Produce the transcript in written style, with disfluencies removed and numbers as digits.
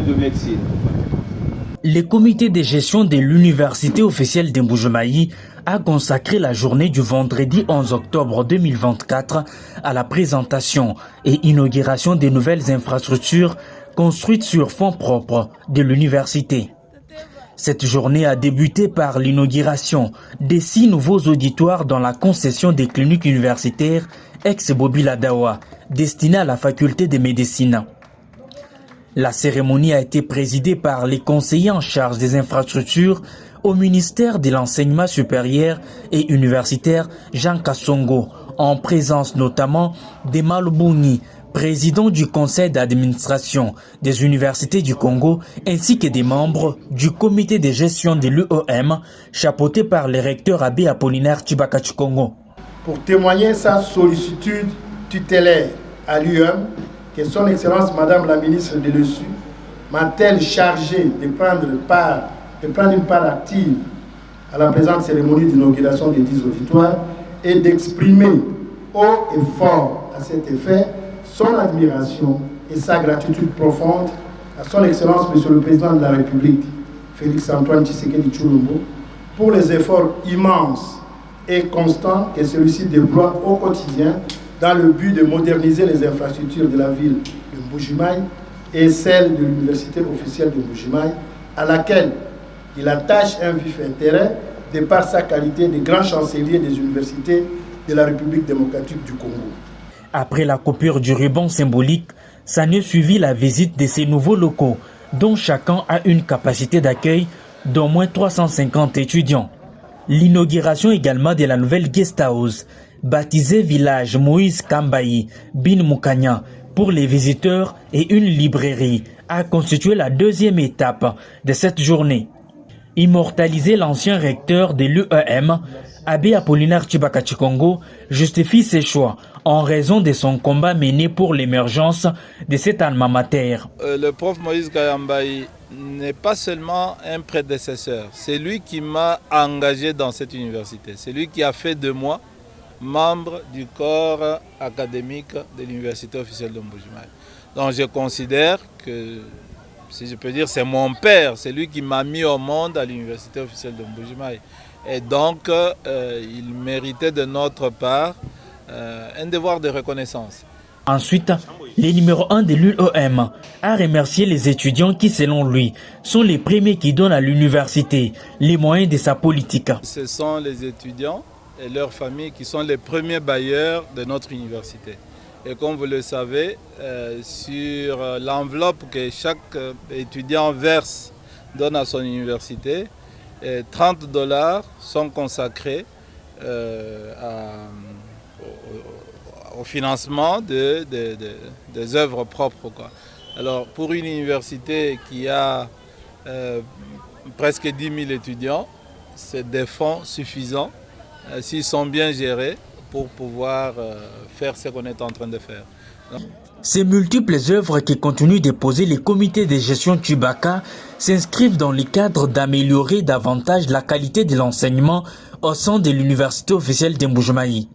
De médecine. Le comité de gestion de l'université officielle de Mbuji-Mayi a consacré la journée du vendredi 11 octobre 2024 à la présentation et inauguration des nouvelles infrastructures construites sur fonds propres de l'université. Cette journée a débuté par l'inauguration des 6 nouveaux auditoires dans la concession des cliniques universitaires ex-Bobi-Ladawa, destinées à la faculté de médecine. La cérémonie a été présidée par les conseillers en charge des infrastructures au ministère de l'Enseignement supérieur et universitaire Jean Kassongo, en présence notamment d'Emma Bouni, président du conseil d'administration des universités du Congo, ainsi que des membres du comité de gestion de l'UEM, chapeauté par le recteur Abbé Apollinaire Tshibaka Tshikongo. Pour témoigner sa sollicitude tutélaire à l'UEM, que son Excellence Madame la Ministre de l'ESU m'a-t-elle chargé de prendre une part active à la présente cérémonie d'inauguration des 10 auditoires et d'exprimer haut et fort à cet effet son admiration et sa gratitude profonde à son Excellence Monsieur le Président de la République, Félix-Antoine Tshisekedi Tshilombo, pour les efforts immenses et constants que celui-ci déploie au quotidien dans le but de moderniser les infrastructures de la ville de Mbuji-Mayi et celle de l'université officielle de Mbuji-Mayi, à laquelle il attache un vif intérêt de par sa qualité de grand chancelier des universités de la République démocratique du Congo. Après la coupure du ruban symbolique, s'en est suivi la visite de ces nouveaux locaux, dont chacun a une capacité d'accueil d'au moins 350 étudiants. L'inauguration également de la nouvelle guest house, baptisée Village Moïse Kambayi Bin Mukanya pour les visiteurs et une librairie, a constitué la deuxième étape de cette journée. Immortaliser l'ancien recteur de l'UEM, Abbé Apollinaire Tshibaka Tshikongo, justifie ses choix en raison de son combat mené pour l'émergence de cet alma mater. Le prof Moïse Kambayi n'est pas seulement un prédécesseur, c'est lui qui m'a engagé dans cette université, c'est lui qui a fait de moi membre du corps académique de l'université officielle de Mbuji-Mayi. Donc je considère que, si je peux dire, c'est mon père, c'est lui qui m'a mis au monde à l'université officielle de Mbuji-Mayi. Et donc il méritait de notre part un devoir de reconnaissance. Ensuite, le numéro 1 de l'UEM a remercié les étudiants qui, selon lui, sont les premiers qui donnent à l'université les moyens de sa politique. Ce sont les étudiants et leurs familles qui sont les premiers bailleurs de notre université. Et comme vous le savez, sur l'enveloppe que chaque étudiant donne à son université, 30 $ sont consacrés au financement des œuvres propres, quoi. Alors pour une université qui a presque 10 000 étudiants, c'est des fonds suffisants s'ils sont bien gérés pour pouvoir faire ce qu'on est en train de faire. Ces multiples œuvres qui continuent de poser les comités de gestion Tshibaka s'inscrivent dans le cadre d'améliorer davantage la qualité de l'enseignement au sein de l'université officielle de Mbuji-Mayi.